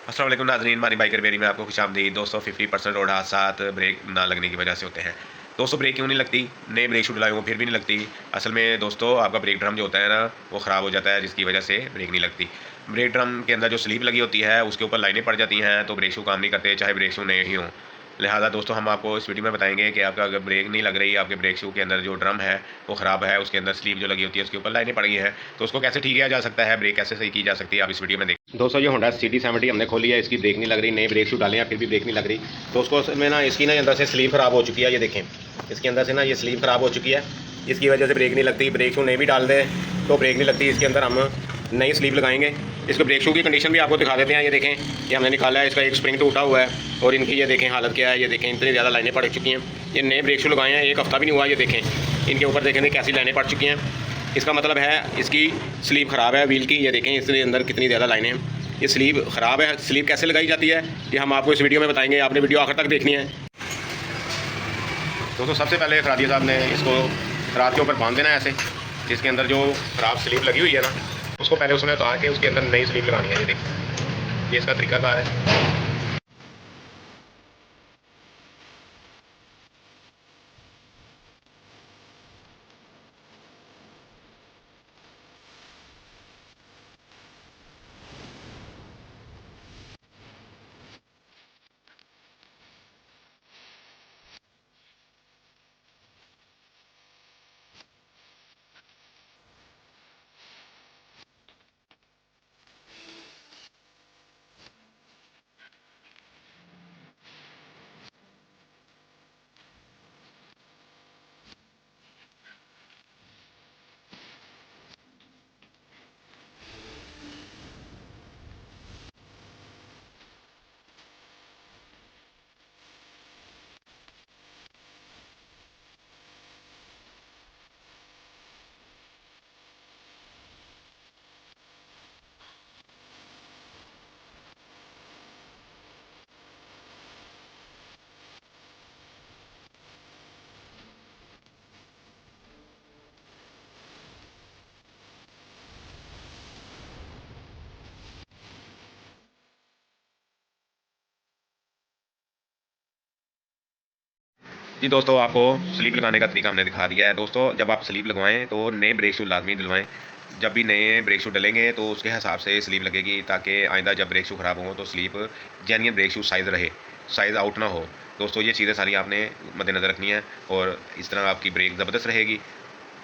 अस्सलाम वालेकुम नाज़रीन, हमारी बाइकर बेरी में आपको खुशामदीद। दोस्तों 50% रोड हादसात ब्रेक ना लगने की वजह से होते हैं। दोस्तों ब्रेक क्यों नहीं लगती? नए ब्रेक शूट लाए हों फिर भी नहीं लगती। असल में दोस्तों आपका ब्रेक ड्रम जो होता है ना, वो ख़राब हो जाता है, जिसकी वजह से ब्रेक नहीं लगती। ब्रेक ड्रम के अंदर जो स्लीव लगी होती है उसके ऊपर लाइनें पड़ जाती हैं, तो ब्रेक शू काम नहीं करते, चाहे ब्रेक शू नए ही हों। लिहाजा दोस्तों हम आपको इस वीडियो में बताएंगे कि आपका अगर ब्रेक नहीं लग रही, आपके ब्रेक शू के अंदर जो ड्रम है वो ख़राब है, उसके अंदर स्लीव जो लगी होती है उसके ऊपर लाइनें पड़ गई हैं, तो उसको कैसे ठीक किया जा सकता है, ब्रेक कैसे सही की जा सकती है, आप इस वीडियो में देखें। दोस्तों ये होंडा CT70 हमने खोली है, इसकी ब्रेक नहीं लग रही, नए ब्रेक शू डाले हैं फिर भी ब्रेक नहीं लग रही। तो उसको में ना इसकी ना अंदर से स्लीव ख़राब हो चुकी है, ये देखें इसके अंदर से ना ये स्लीव ख़राब हो चुकी है, इसकी वजह से ब्रेक नहीं लगती। ब्रेक शू नए भी डाल दें तो ब्रेक नहीं लगती। इसके अंदर हम नई स्लीव लगाएंगे। इसको ब्रेक शू की कंडीशन भी आपको दिखा देते हैं। ये देखें, ये हमने निकाला है, इसका एक स्प्रिंग टूटा हुआ है और इनकी ये देखें हालत क्या है। ये देखें इतनी ज़्यादा लाइनें पड़ चुकी हैं। ये नए ब्रेक शू लगाए हैं, एक हफ़्ता भी नहीं हुआ। ये देखें इनके ऊपर देखेंगे कैसी लाइनें पड़ चुकी हैं। इसका मतलब है इसकी स्लीव ख़राब है व्हील की। ये देखें इसके अंदर कितनी ज़्यादा लाइनें हैं। ये स्लीव ख़राब है। स्लीव कैसे लगाई जाती है ये हम आपको इस वीडियो में बताएंगे, आपने वीडियो आखिर तक देखनी है। दोस्तों सबसे पहले खरादिया साहब ने इसको रात के ऊपर बांध देना है ऐसे। जिसके अंदर जो ख़राब स्लीव लगी हुई है ना, उसको पहले उसमें उतार के उसके अंदर नई स्लीव लगानी है। ये देखिए ये इसका तरीकाकार है। जी दोस्तों आपको स्लीव लगाने का तरीका हमने दिखा दिया है। दोस्तों जब आप स्लीव लगवाएं तो नए ब्रेक शू लाजमी डलवाएं। जब भी नए ब्रेक शू डलेंगे तो उसके हिसाब से स्लीव लगेगी, ताकि आइंदा जब ब्रेक शू ख़राब हो तो sleeve genuine brake shoe size रहे, साइज़ आउट ना हो। दोस्तों ये चीज़ें सारी आपने मद्देनज़र रखनी है और इस तरह आपकी ब्रेक ज़बरदस्त रहेगी।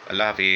अल्लाह हाफिज़।